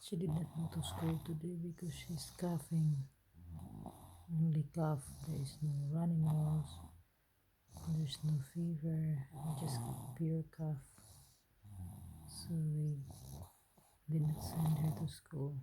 She did not go to school today because she's coughing. Only cough. There is no running nose. There's no fever. Just pure cough. So we did not send her to school.